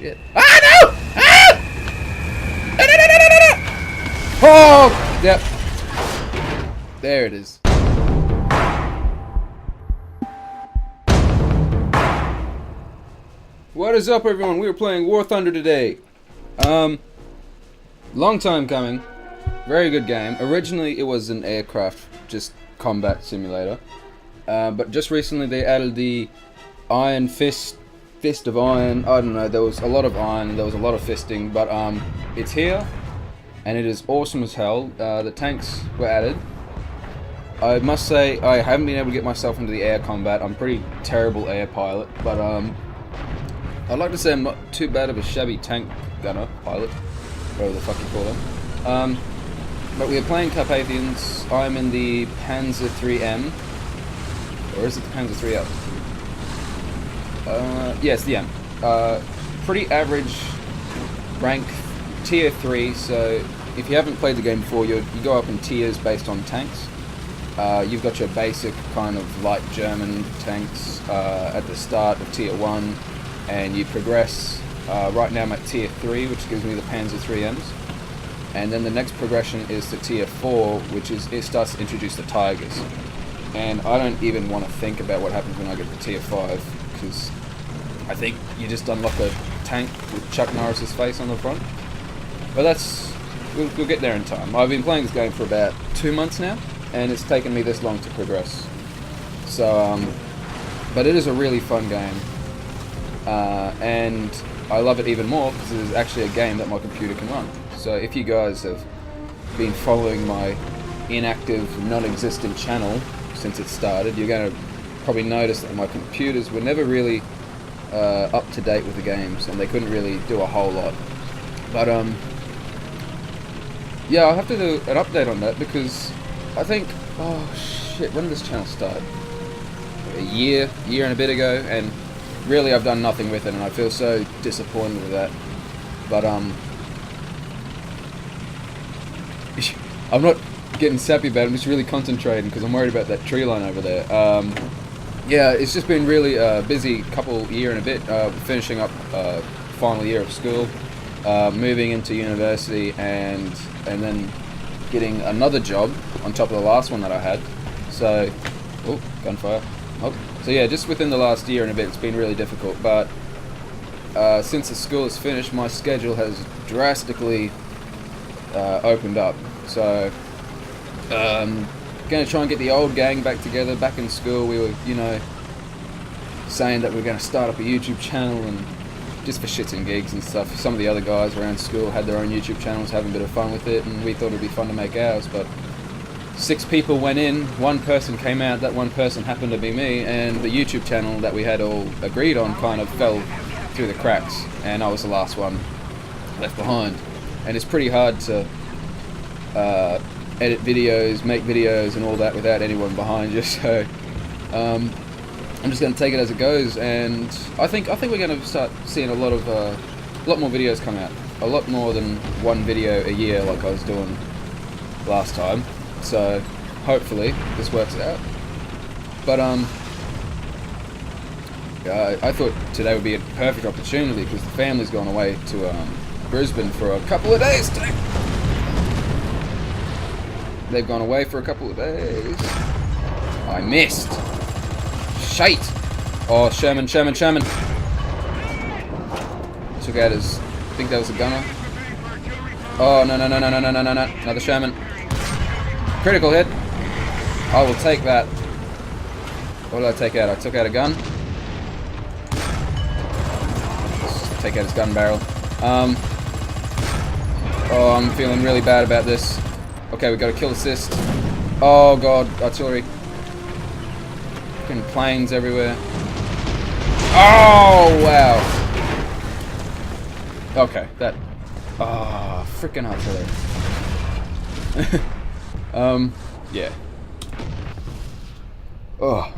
shit. Ah, no! Ah! No, no, no, no, no, no! Oh! Yep. There it is. What is up, everyone? We're playing Warthunder today. Long time coming. Very good game. Originally, it was an aircraft, just combat simulator. But just recently, they added the Iron Fist of Iron. I don't know. There was a lot of iron. There was a lot of fisting. But it's here, and it is awesome as hell. The tanks were added. I must say, I haven't been able to get myself into the air combat. I'm a pretty terrible air pilot, but I'd like to say I'm not too bad of a shabby tank gunner, pilot, whatever the fuck you call them. But we are playing Carpathians. I'm in the Pnz-III M. Or is it the Pnz-III L? Yes, the M. Pretty average rank, tier 3, so if you haven't played the game before, you go up in tiers based on tanks. You've got your basic kind of light German tanks at the start of tier 1, and you progress. Right now I'm at tier 3, which gives me the Pnz-III Ms. And then the next progression is to tier 4, which is, it starts to introduce the Tigers. And I don't even want to think about what happens when I get to tier 5, because I think you just unlock a tank with Chuck Norris's face on the front. But that's, we'll get there in time. I've been playing this game for about 2 months now, and it's taken me this long to progress. So, but it is a really fun game. And I love it even more because it is actually a game that my computer can run. So if you guys have been following my inactive, non-existent channel since it started, you're going to probably notice that my computers were never really up to date with the games, and they couldn't really do a whole lot. But yeah, I'll have to do an update on that because I think, oh shit, when did this channel start? A year and a bit ago, and really I've done nothing with it, and I feel so disappointed with that. But I'm not getting sappy about it, I'm just really concentrating because I'm worried about that tree line over there. Yeah, it's just been really busy year and a bit, finishing up final year of school, moving into university, and then getting another job on top of the last one that I had. So, oh, gunfire. Oh. So yeah, just within the last year and a bit, it's been really difficult. But since the school is finished, my schedule has drastically opened up. So, going to try and get the old gang back together, back in school. We were, you know, saying that we were going to start up a YouTube channel, and just for shits and gigs and stuff. Some of the other guys around school had their own YouTube channels, having a bit of fun with it, and we thought it would be fun to make ours. But 6 people went in, 1 person came out, that 1 person happened to be me, and the YouTube channel that we had all agreed on kind of fell through the cracks, and I was the last one left behind. And it's pretty hard to edit videos, make videos and all that without anyone behind you, so I'm just going to take it as it goes, and I think we're going to start seeing a lot more videos come out, a lot more than 1 video a year like I was doing last time. So hopefully this works out. But I thought today would be a perfect opportunity because the family's gone away to Brisbane for a couple of days. They've gone away for a couple of days. I missed. Shite. Oh, Sherman. Took out his, I think that was a gunner. Oh, no. Another Sherman. Critical hit. I will take that. What did I take out? I took out a gun. Let's take out his gun barrel. Oh, I'm feeling really bad about this. Okay, we got a kill assist. Oh god, artillery. Fucking planes everywhere. Oh wow. Okay, that. Ah, freaking artillery. Yeah. Oh.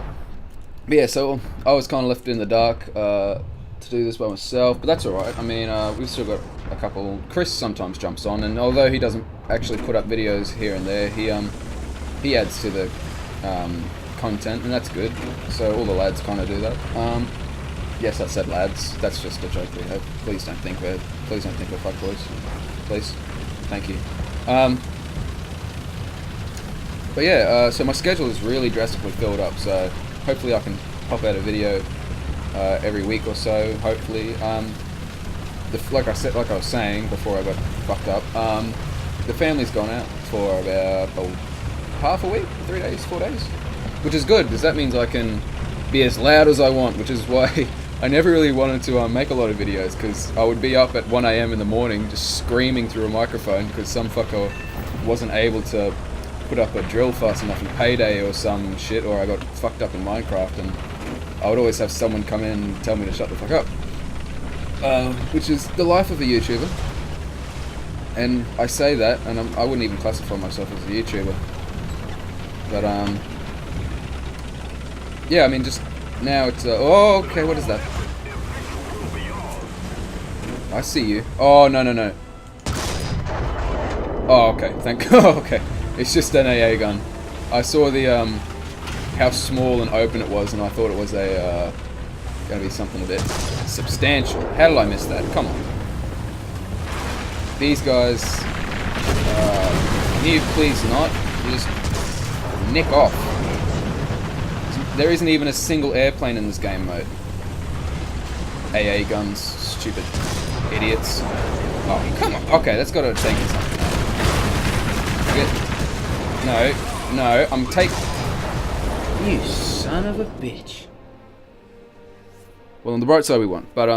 But yeah, so I was kind of left in the dark to do this by myself, but that's alright. I mean, we've still got a couple. Chris sometimes jumps on, and although he doesn't actually put up videos here and there, he adds to the content, and that's good. So all the lads kind of do that. Yes, I said lads. That's just a joke we have. Please don't think we're fuckboys. Please. Thank you. But yeah, so my schedule is really drastically filled up, so hopefully I can pop out a video every week or so, hopefully. Like I was saying before I got fucked up, the family's gone out for about half a week, 3 days, 4 days, which is good, because that means I can be as loud as I want, which is why I never really wanted to make a lot of videos, because I would be up at 1 AM in the morning just screaming through a microphone because some fucker wasn't able to put up a drill fast enough in Payday or some shit, or I got fucked up in Minecraft, and I would always have someone come in and tell me to shut the fuck up. Which is the life of a YouTuber. And I say that, and I wouldn't even classify myself as a YouTuber. But, yeah, I mean, just now it's, oh, okay, what is that? I see you. Oh, no. Oh, okay, thank God. Oh, okay. It's just an AA gun. I saw the, how small and open it was, and I thought it was a, gonna be something a bit substantial. How did I miss that? Come on. These guys, can you please not? You just nick off. There isn't even a single airplane in this game mode. AA guns, stupid idiots. Oh, come on. Okay, that's gotta take me something. No, I'm taking... You son of a bitch. Well, on the bright side we won, but,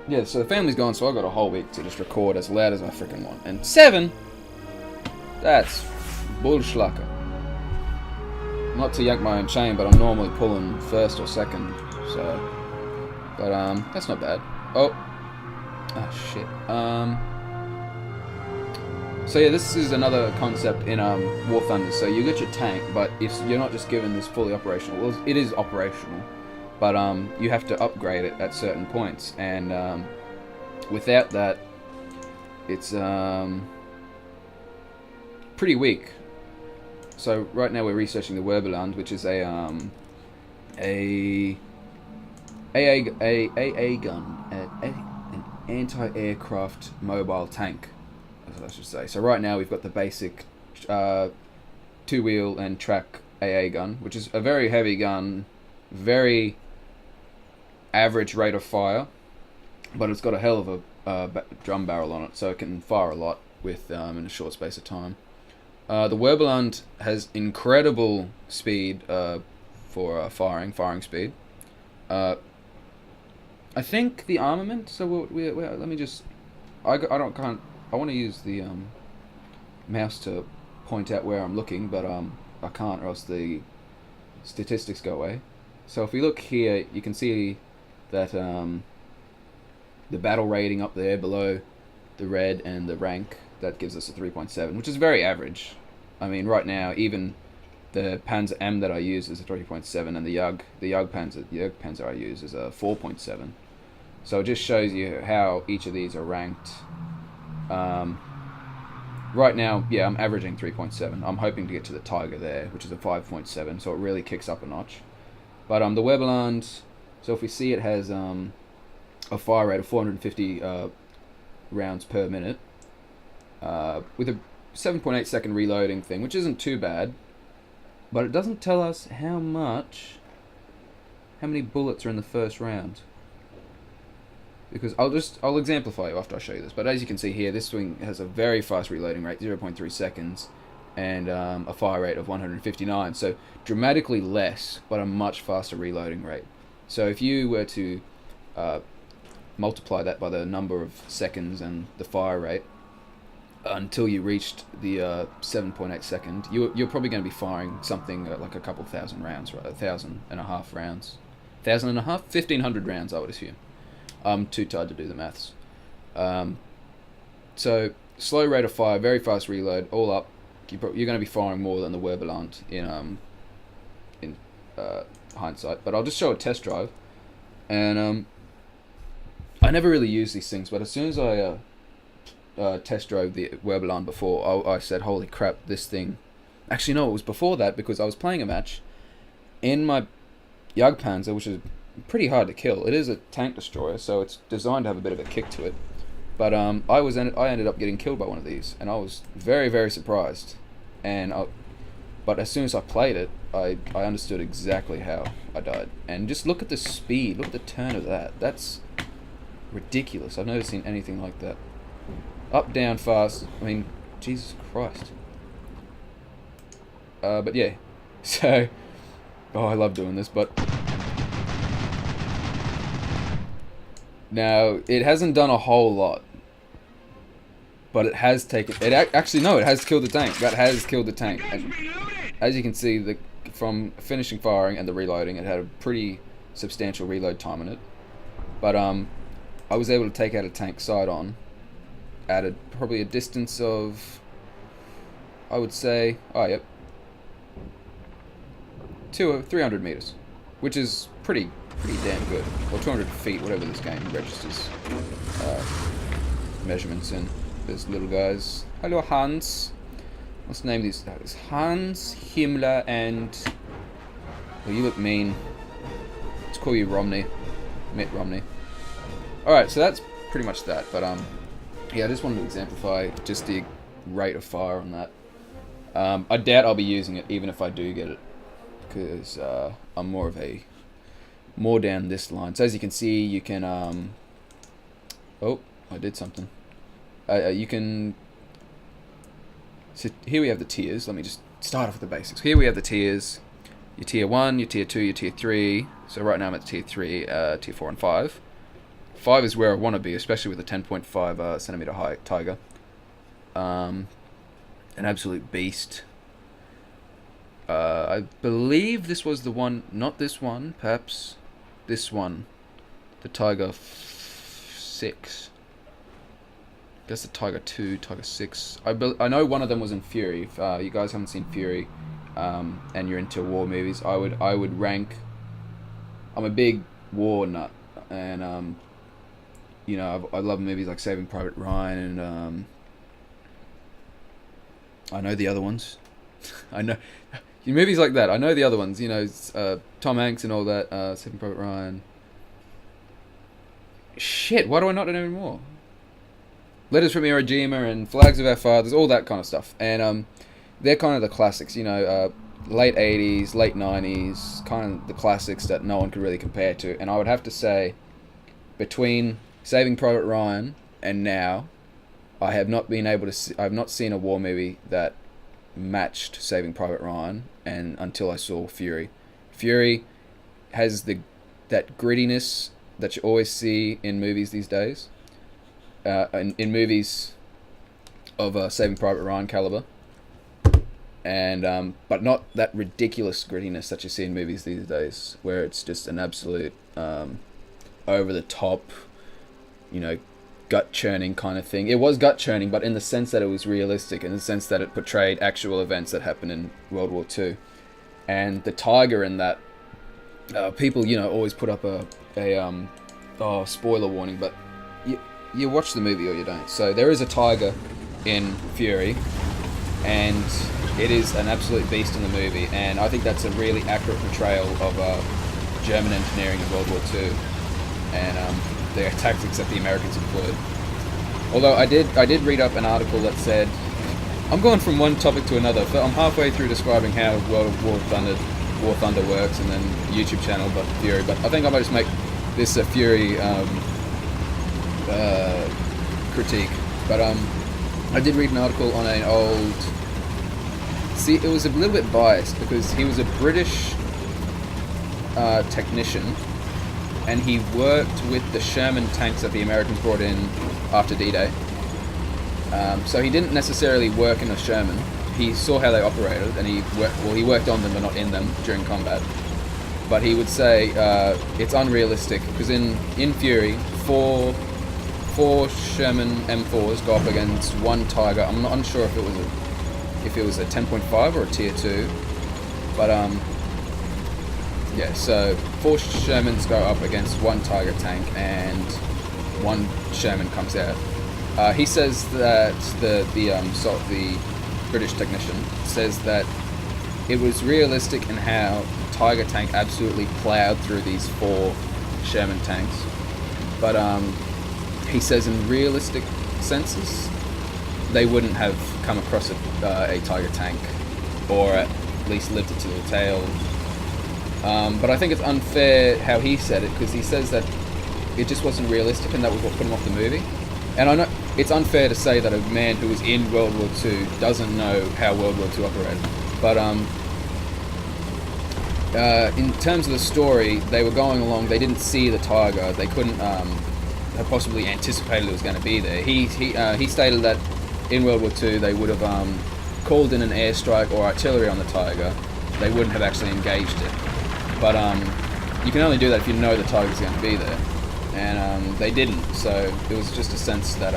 yeah, so the family's gone, so I got a whole week to just record as loud as I freaking want. And 7? That's bullschlacker. Not to yank my own chain, but I'm normally pulling first or second, so... But, that's not bad. Oh, shit. So yeah, this is another concept in Warthunder. So you get your tank, but if you're not just given this fully operational, well, it is operational, but you have to upgrade it at certain points, and without that, it's pretty weak. So right now we're researching the Warthunder, which is a AA gun, an anti-aircraft mobile tank, as I should say. So right now we've got the basic two-wheel and track AA gun, which is a very heavy gun, very average rate of fire, but it's got a hell of a drum barrel on it, so it can fire a lot with in a short space of time. The Warthunder has incredible speed for firing speed. I think the armament. So let me just. I want to use the mouse to point out where I'm looking, but I can't, or else the statistics go away. So if we look here, you can see that the battle rating up there below the red and the rank, that gives us a 3.7, which is very average. I mean, right now, even the Pnz-III that I use is a 3.7, and the Jug Panzer I use is a 4.7. So it just shows you how each of these are ranked. Right now, yeah, I'm averaging 3.7. I'm hoping to get to the Tiger there, which is a 5.7, so it really kicks up a notch. But the Warthunder, so if we see, it has a fire rate of 450 rounds per minute, with a 7.8 second reloading thing, which isn't too bad, but it doesn't tell us how many bullets are in the first round. Because I'll exemplify you after I show you this, but as you can see here, this thing has a very fast reloading rate, 0.3 seconds, and a fire rate of 159, so dramatically less, but a much faster reloading rate. So if you were to multiply that by the number of seconds and the fire rate until you reached the 7.8 second, you're probably going to be firing something like a couple thousand rounds, right? 1,500 rounds. 1,500 rounds, I would assume. I'm too tired to do the maths. So slow rate of fire, very fast reload, all up. You're going to be firing more than the Warthunder in hindsight. But I'll just show a test drive. And I never really use these things, but as soon as I test drove the Warthunder before, I said, holy crap, this thing... Actually, no, it was before that, because I was playing a match in my Jagdpanzer, which is pretty hard to kill. It is a tank destroyer, so it's designed to have a bit of a kick to it. But I ended up getting killed by one of these, and I was very, very surprised. But as soon as I played it, I understood exactly how I died. And just look at the speed, look at the turn of that. That's ridiculous. I've never seen anything like that. Up, down, fast. I mean, Jesus Christ. But yeah, so, oh, I love doing this, but now it hasn't done a whole lot, but it has taken, actually no, it has killed the tank. That has killed the tank. As you can see, from finishing firing and the reloading, it had a pretty substantial reload time in it, but I was able to take out a tank side on at probably a distance of, I would say, oh yep, 300 meters, which is pretty damn good, or 200 feet, whatever this game registers measurements in. There's little guys. Hello, Hans. Let's name these guys. Hans, Himmler, and... well, you look mean. Let's call you Romney. Mitt Romney. Alright, so that's pretty much that, but yeah, I just wanted to exemplify just the rate of fire on that. I doubt I'll be using it, even if I do get it, because I'm more down this line. So as you can see, you can oh, I did something. You can, so here we have the tiers. Let me just start off with the basics. Here we have the tiers. Your tier 1, your tier 2, your tier 3. So right now I'm at tier 3, tier 4 and 5. 5 is where I want to be, especially with a 10.5 centimeter high Tiger. An absolute beast. I believe this was the one, not this one, perhaps this one, the Tiger 6. I guess the Tiger 2, Tiger 6. I know one of them was in Fury. If you guys haven't seen Fury, and you're into war movies, I would rank. I'm a big war nut, and you know, I love movies like Saving Private Ryan, and I know the other ones. I know movies like that. I know the other ones. You know, Tom Hanks and all that. Saving Private Ryan. Shit, why do I not know anymore? Letters from Iwo Jima and Flags of Our Fathers, all that kind of stuff. And they're kind of the classics. You know, late 80s, late 90s, kind of the classics that no one could really compare to. And I would have to say, between Saving Private Ryan and now, I have not been able to. I have not seen a war movie that matched Saving Private Ryan, and until I saw Fury. Fury has that grittiness that you always see in movies these days, in movies of Saving Private Ryan caliber, and but not that ridiculous grittiness that you see in movies these days, where it's just an absolute over the top, you know, gut churning kind of thing. It was gut churning, but in the sense that it was realistic, in the sense that it portrayed actual events that happened in World War II. And the Tiger in that, people, you know, always put up a spoiler warning, but you watch the movie or you don't. So there is a Tiger in Fury, and it is an absolute beast in the movie, and I think that's a really accurate portrayal of German engineering in World War II, and the tactics that the Americans employed. Although I did read up an article that said, I'm going from one topic to another, so I'm halfway through describing how Warthunder works, and then YouTube channel, but Fury. But I think I might just make this a Fury critique. But I did read an article on an old. See, it was a little bit biased because he was a British technician, and he worked with the Sherman tanks that the Americans brought in after D-Day. So he didn't necessarily work in a Sherman. He saw how they operated, and he worked on them but not in them during combat. But he would say it's unrealistic because in Fury, four Sherman M4s go up against one Tiger. I'm not unsure if it was a 10.5 or a tier 2, but yeah, so 4 Shermans go up against one Tiger tank, and one Sherman comes out. He says that the British technician says that it was realistic in how Tiger tank absolutely plowed through these 4 Sherman tanks. But he says in realistic senses, they wouldn't have come across a Tiger tank, or at least lived it to the tail. But I think it's unfair how he said it, because he says that it just wasn't realistic, and that was what put him off the movie. And I know it's unfair to say that a man who was in World War II doesn't know how World War II operated. But in terms of the story, they were going along. They didn't see the Tiger. They couldn't have possibly anticipated it was going to be there. He stated that in World War II they would have called in an airstrike or artillery on the Tiger. They wouldn't have actually engaged it. But you can only do that if you know the Tiger's going to be there. And they didn't, so it was just a sense that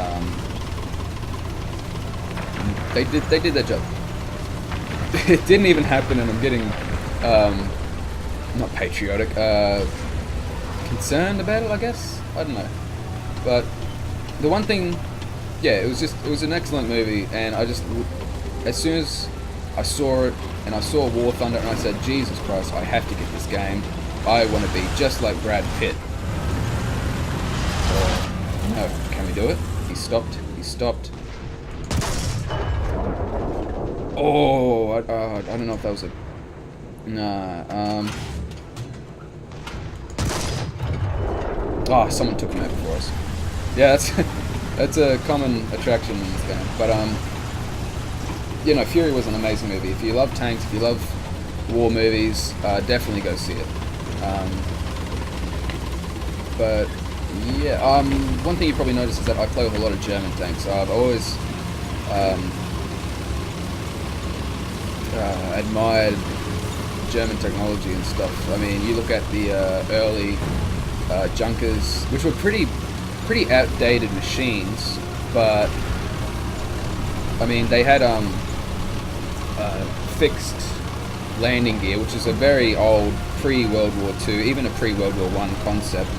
they did their job. It didn't even happen, and I'm getting not patriotic, concerned about it, I guess. I don't know. But the one thing, yeah, it was an excellent movie, and as soon as I saw it, and I saw Warthunder, and I said, Jesus Christ, I have to get this game. I want to be just like Brad Pitt. No, can we do it? He stopped. Oh, I don't know if that was a... Nah, oh, someone took him out before us. Yeah, that's a common attraction in this game. But, you know, Fury was an amazing movie. If you love tanks, if you love war movies, definitely go see it. But... yeah, one thing you probably noticed is that I play with a lot of German tanks. I've always admired German technology and stuff. I mean, you look at the early Junkers, which were pretty outdated machines, but I mean, they had fixed landing gear, which is a very old pre-World War II, even a pre-World War I concept.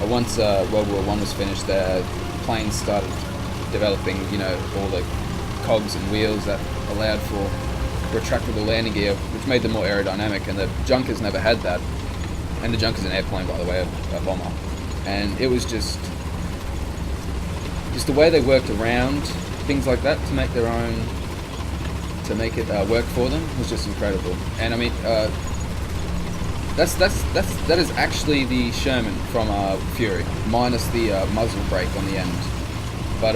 Once World War I was finished, the planes started developing, you know, all the cogs and wheels that allowed for retractable landing gear, which made them more aerodynamic, and the Junkers never had that. And the Junker's an airplane, by the way, a bomber. And it was just the way they worked around things like that to make their own, to make it work for them was just incredible. And I mean, that is actually the Sherman from Fury, minus the muzzle brake on the end. But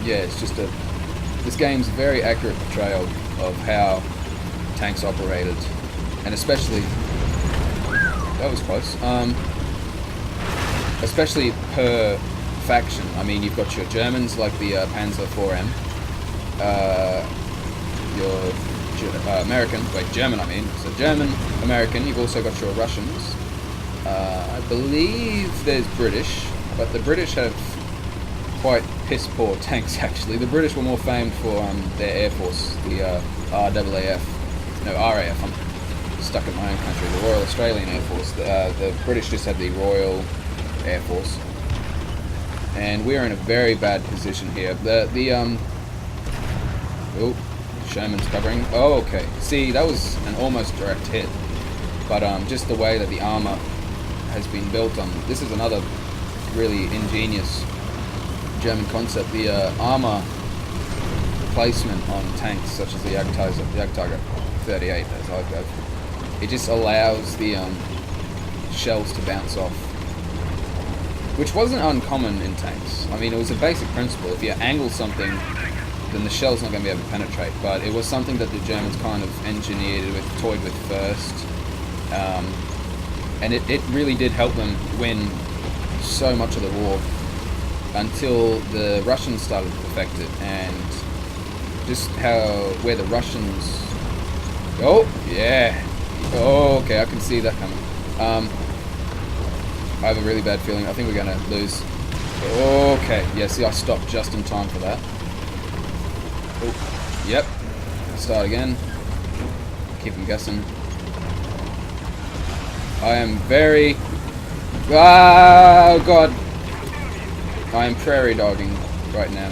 yeah, it's just this game's a very accurate portrayal of how tanks operated, and especially that was close. Especially per faction. I mean, you've got your Germans like the Pnz-III, your German, I mean. So German, American, you've also got your Russians. I believe there's British, but the British have quite piss-poor tanks, actually. The British were more famed for their Air Force, the RAF. I'm stuck in my own country, the Royal Australian Air Force. The British just had the Royal Air Force. And we're in a very bad position here. Oh, Sherman's covering. Oh, okay. See, that was an almost direct hit. But just the way that the armor has been built on... This is another really ingenious German concept. The armor placement on tanks, such as the Jagdtiger 38, as I've got, it just allows the shells to bounce off, which wasn't uncommon in tanks. I mean, it was a basic principle. If you angle something, then the shell's not going to be able to penetrate. But it was something that the Germans kind of engineered with, toyed with first, and it really did help them win so much of the war until the Russians started to perfect it, and just where the Russians... Oh, yeah. Oh, okay, I can see that coming. I have a really bad feeling. I think we're going to lose. Okay, yeah, see, I stopped just in time for that. Oh, yep. Start again. Keep them guessing. I am very... Oh, God. I am prairie dogging right now.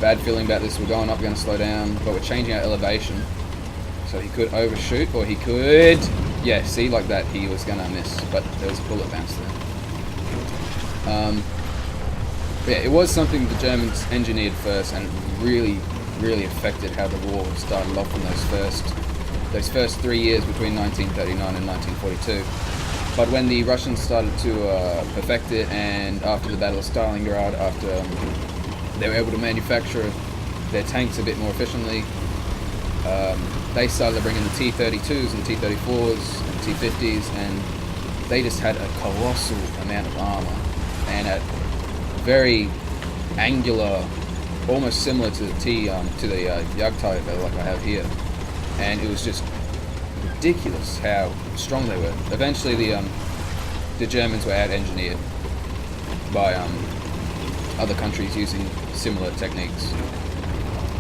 Bad feeling about this. We're going up, we're going to slow down, but we're changing our elevation. So he could overshoot, or he could... Yeah, see, like that, he was going to miss, but there was a bullet bounce there. Yeah, it was something the Germans engineered first, and it really, really affected how the war started off in those first 3 years between 1939 and 1942. But when the Russians started to perfect it, and after the Battle of Stalingrad, after they were able to manufacture their tanks a bit more efficiently, they started bringing the T-32s and T-34s and T-50s, and they just had a colossal amount of armor, and at very angular, almost similar to the Jagdtiger like I have here, and it was just ridiculous how strong they were. Eventually, the Germans were out-engineered by other countries using similar techniques.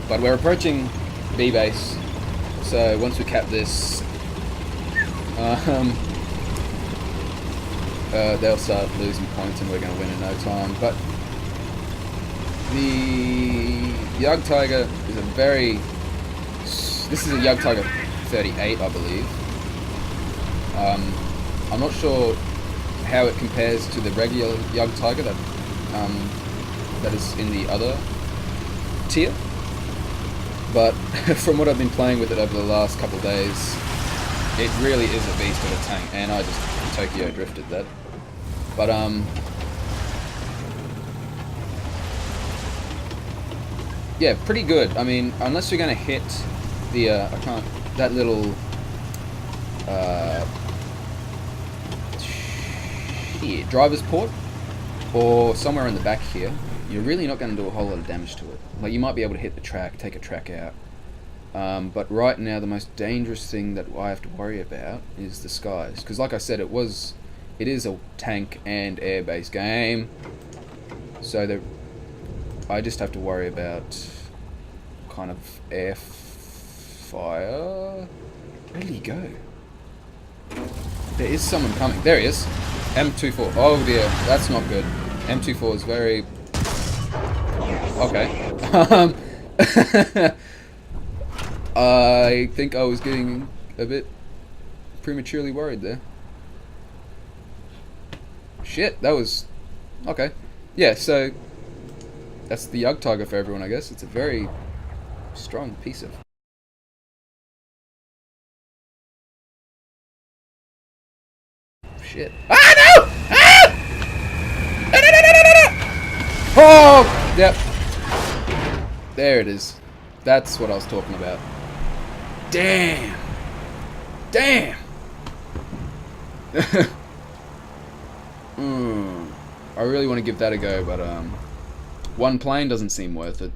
But we're approaching B base, so once we cap this, they'll start losing points and we're going to win in no time. But the Jagdtiger is a very... This is a Jagdtiger 38, I believe. I'm not sure how it compares to the regular Jagdtiger that is in the other tier. But from what I've been playing with it over the last couple of days, it really is a beast of a tank, and I just Tokyo drifted that. But yeah, pretty good. I mean, unless you're going to hit the that little driver's port or somewhere in the back here, you're really not going to do a whole lot of damage to it. Like, you might be able to hit the track, take a track out. But right now, the most dangerous thing that I have to worry about is the skies. Because like I said, it is a tank and air-based game. So I just have to worry about kind of air fire. Where did he go? There is someone coming. There he is. M24. Oh dear, that's not good. M24 is very... Okay. I think I was getting a bit prematurely worried there. Shit, that was... Okay. Yeah, so... That's the Jagdtiger for everyone, I guess. It's a very strong piece of... Shit. Ah, no! Ah! No, no, no, no, no, no! Oh! Yep. There it is. That's what I was talking about. Damn! Damn! I really want to give that a go, but one plane doesn't seem worth it.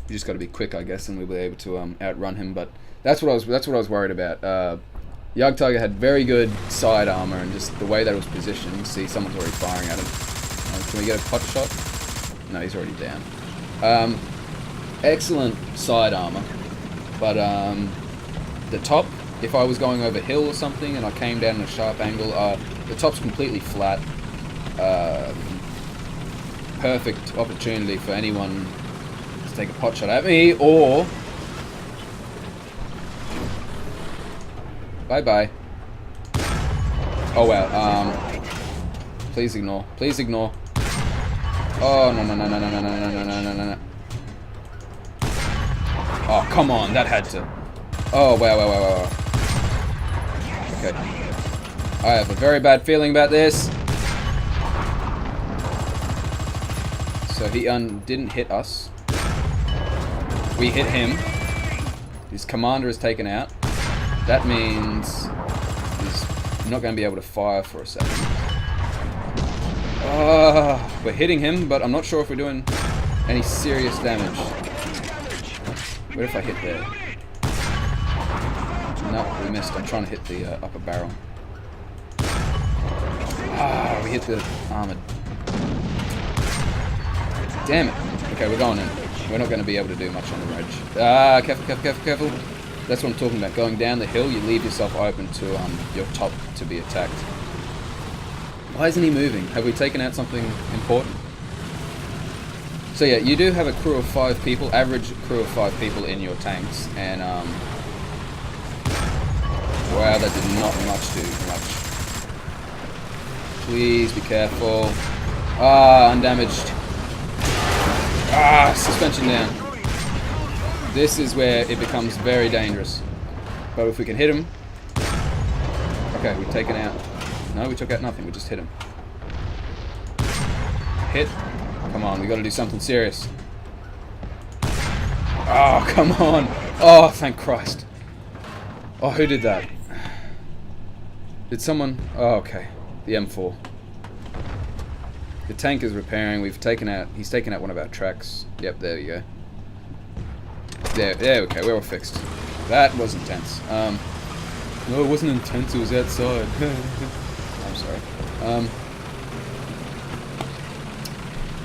You just got to be quick, I guess, and we'll be able to outrun him. But that's what I was worried about. Jagdtiger had very good side armor, and just the way that it was positioned. You see, someone's already firing at him. Can we get a pot shot? No, he's already down. Excellent side armor, but the top, if I was going over a hill or something and I came down at a sharp angle, the top's completely flat. Perfect opportunity for anyone to take a pot shot at me, or... Bye-bye. Oh, wow. Please ignore. Please ignore. Oh, no, no, no, no, no, no, no, no, no, no, no, no. Oh, come on. That had to... Oh, wow, wow, wow, wow. Okay. I have a very bad feeling about this. So he didn't hit us. We hit him. His commander is taken out. That means he's not going to be able to fire for a second. We're hitting him, but I'm not sure if we're doing any serious damage. What if I hit there? No, we missed. I'm trying to hit the upper barrel. We hit the armored. Damn it. Okay, we're going in. We're not going to be able to do much on the ridge. Careful, careful, careful, careful. That's what I'm talking about. Going down the hill, you leave yourself open to your top to be attacked. Why isn't he moving? Have we taken out something important? So yeah, you do have a crew of 5 people, average crew of 5 people in your tanks, and wow, that did not do much. Please be careful. Ah, undamaged. Ah, suspension down. This is where it becomes very dangerous. But if we can hit him... Okay, we've taken out... No, we took out nothing, we just hit him. Hit. Come on, we gotta do something serious. Oh, come on. Oh, thank Christ. Oh, who did that? Did someone... Oh, okay. The M4. The tank is repairing. We've taken out... He's taken out one of our tracks. Yep, there you go. There we go. We're all fixed. That was intense. No, it wasn't intense. It was outside. I'm sorry.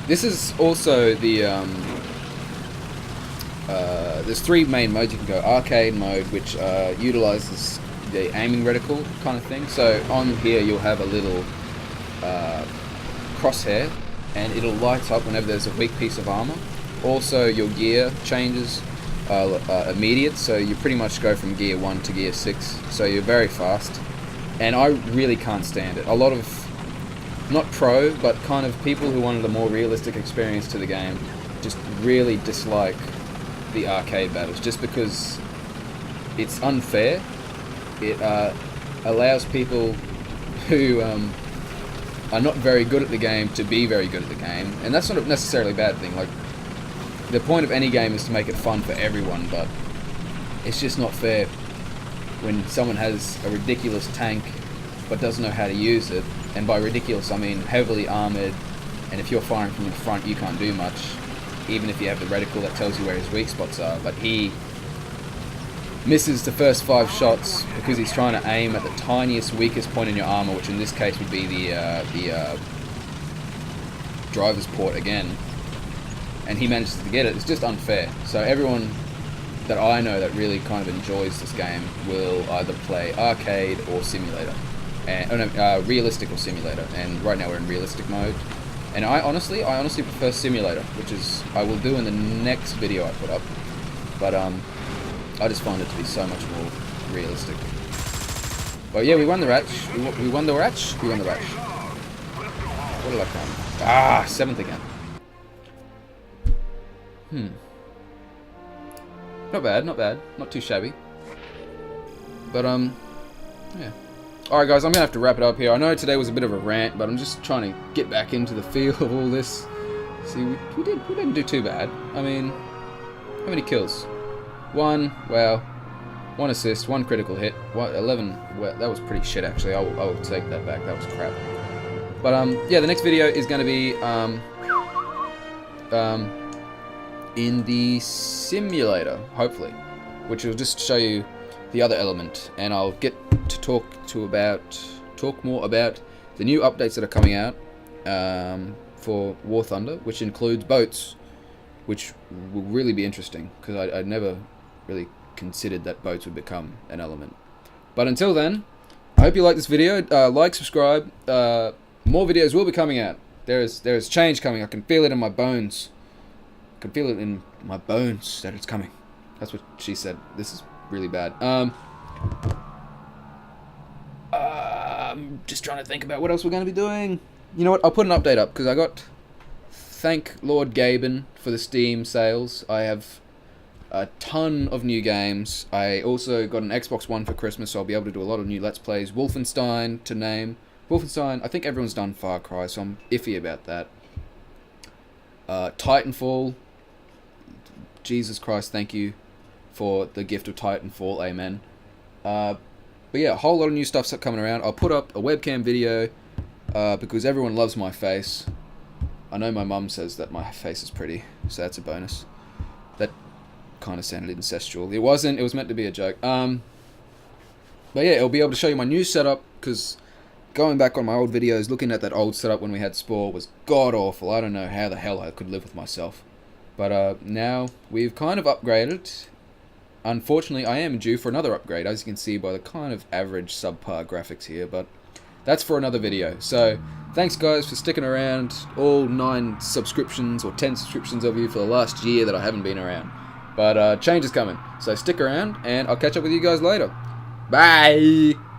This is also the... there's 3 main modes. You can go arcade mode, which utilizes the aiming reticle kind of thing. So on here you'll have a little crosshair, and it'll light up whenever there's a weak piece of armor. Also, your gear changes immediate, so you pretty much go from gear 1 to gear 6. So you're very fast, and I really can't stand it. A lot of, not pro, but kind of people who wanted a more realistic experience to the game just really dislike the arcade battles, just because it's unfair. It allows people who are not very good at the game to be very good at the game, and that's not necessarily a bad thing. Like, the point of any game is to make it fun for everyone, but it's just not fair when someone has a ridiculous tank but doesn't know how to use it. And by ridiculous, I mean heavily armored, and if you're firing from the front, you can't do much, even if you have the reticle that tells you where his weak spots are. But he misses the first 5 shots because he's trying to aim at the tiniest, weakest point in your armor, which in this case would be the driver's port again. And he manages to get it. It's just unfair. So everyone that I know that really kind of enjoys this game will either play arcade or simulator, and realistic or simulator. And right now we're in realistic mode. And I honestly prefer simulator, which is I will do in the next video I put up. But I just find it to be so much more realistic. But yeah, we won the match. We won the match. We won the match. What did I come? Ah, 7th again. Not bad, not bad. Not too shabby. But, yeah. Alright guys, I'm going to have to wrap it up here. I know today was a bit of a rant, but I'm just trying to get back into the feel of all this. See, we didn't do too bad. I mean, how many kills? 1, well, 1 assist, 1 critical hit, 11, well, that was pretty shit actually. I will take that back, that was crap. But, yeah, the next video is going to be, in the simulator, hopefully, which will just show you the other element, and I'll get to talk more about the new updates that are coming out for Warthunder, which includes boats, which will really be interesting because I never really considered that boats would become an element. But until then, I hope you like this video. Like, subscribe. More videos will be coming out. There is change coming. I can feel it in my bones. I can feel it in my bones that it's coming. That's what she said. This is really bad. I'm just trying to think about what else we're going to be doing. You know what? I'll put an update up because I got... Thank Lord Gaben for the Steam sales. I have a ton of new games. I also got an Xbox One for Christmas, so I'll be able to do a lot of new Let's Plays. Wolfenstein, to name. Wolfenstein, I think everyone's done Far Cry, so I'm iffy about that. Titanfall. Jesus Christ, thank you for the gift of Titanfall, amen. But yeah, a whole lot of new stuff's coming around. I'll put up a webcam video because everyone loves my face. I know my mum says that my face is pretty, so that's a bonus. That kind of sounded incestual. It wasn't, it was meant to be a joke. But yeah, I'll be able to show you my new setup, because going back on my old videos, looking at that old setup when we had Spore was god-awful. I don't know how the hell I could live with myself. But now we've kind of upgraded. Unfortunately, I am due for another upgrade, as you can see by the kind of average subpar graphics here, but that's for another video. So thanks guys for sticking around, all 9 subscriptions or 10 subscriptions of you for the last year that I haven't been around. But change is coming, so stick around and I'll catch up with you guys later. Bye!